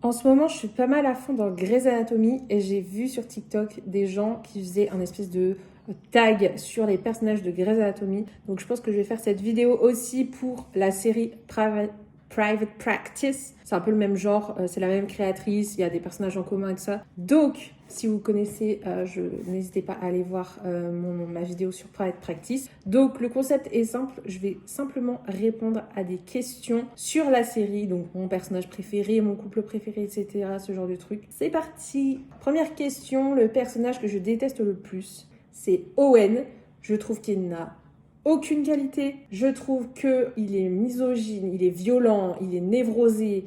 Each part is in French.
En ce moment, je suis pas mal à fond dans Grey's Anatomy et j'ai vu sur TikTok des gens qui faisaient un espèce de tag sur les personnages de Grey's Anatomy. Donc je pense que je vais faire cette vidéo aussi pour la série Private Practice. C'est un peu le même genre, c'est la même créatrice, il y a des personnages en commun et tout ça. Donc, si vous connaissez, n'hésitez pas à aller voir ma vidéo sur Private Practice. Donc, le concept est simple, je vais simplement répondre à des questions sur la série, donc mon personnage préféré, mon couple préféré, etc., ce genre de trucs. C'est parti. Première question, le personnage que je déteste le plus, c'est Owen. Je trouve qu'il n'a aucune qualité. Je trouve qu'il est misogyne, il est violent, il est névrosé.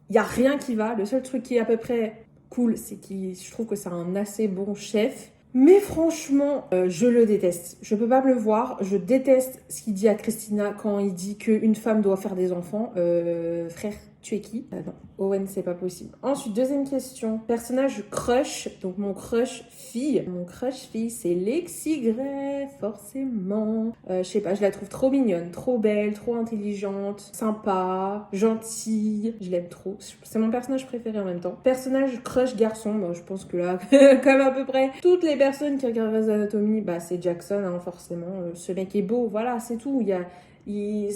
Il n'y a rien qui va. Le seul truc qui est à peu près cool, c'est que je trouve que c'est un assez bon chef. Mais franchement, je le déteste. Je peux pas me le voir. Je déteste ce qu'il dit à Christina quand il dit qu'une femme doit faire des enfants. Frère, tu es qui? Non, Owen, c'est pas possible. Ensuite, deuxième question. Personnage crush. Donc mon crush fille. Mon crush fille, c'est Lexi Gray, forcément. Je sais pas, je la trouve trop mignonne, trop belle, trop intelligente, sympa, gentille. Je l'aime trop. C'est mon personnage préféré en même temps. Personnage crush garçon. Moi, je pense que là, comme à peu près toutes les personnes qui regardent Grey's Anatomy, bah c'est Jackson, hein, forcément. Ce mec est beau, voilà, c'est tout.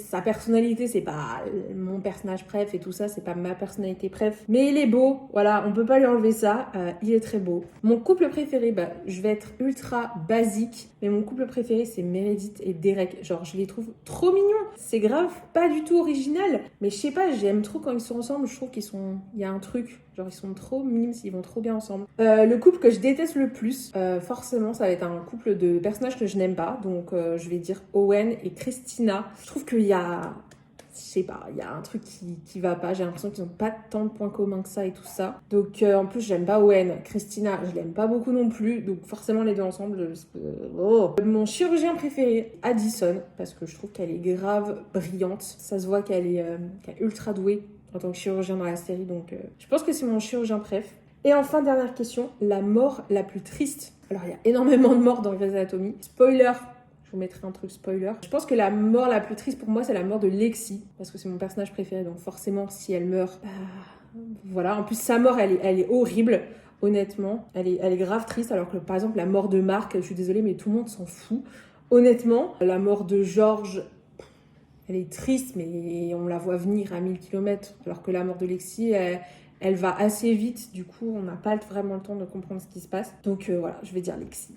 Sa personnalité, c'est pas mon personnage préf et tout ça, c'est pas ma personnalité préf. Mais il est beau, voilà, on peut pas lui enlever ça. Il est très beau. Mon couple préféré, bah, je vais être ultra basique, mais mon couple préféré, c'est Meredith et Derek. Genre, je les trouve trop mignons. C'est grave, pas du tout original, mais je sais pas, j'aime trop quand ils sont ensemble. Je trouve il y a un truc. Genre, ils sont trop mimes, ils vont trop bien ensemble. Le couple que je déteste le plus, forcément, ça va être un couple de personnages que je n'aime pas. Donc, je vais dire Owen et Christina. Je trouve qu'il y a... Je sais pas, il y a un truc qui va pas. J'ai l'impression qu'ils n'ont pas tant de points communs que ça et tout ça. Donc, en plus, j'aime pas Owen. Christina, je l'aime pas beaucoup non plus. Donc, forcément, les deux ensemble... Mon chirurgien préféré, Addison, parce que je trouve qu'elle est grave brillante. Ça se voit qu'elle est ultra douée en tant que chirurgien dans la série, donc je pense que c'est mon chirurgien préf. Et enfin, dernière question, la mort la plus triste. Alors, il y a énormément de morts dans Grey's Anatomy. Spoiler, je vous mettrai un truc spoiler. Je pense que la mort la plus triste pour moi, c'est la mort de Lexi, parce que c'est mon personnage préféré, donc forcément, si elle meurt, bah, voilà. En plus, sa mort, elle est horrible, honnêtement. Elle est grave triste, alors que, par exemple, la mort de Marc, je suis désolée, mais tout le monde s'en fout. Honnêtement, la mort de George... Elle est triste, mais on la voit venir à 1000 km. Alors que la mort de Lexi, elle va assez vite. Du coup, on n'a pas vraiment le temps de comprendre ce qui se passe. Donc voilà, je vais dire Lexi.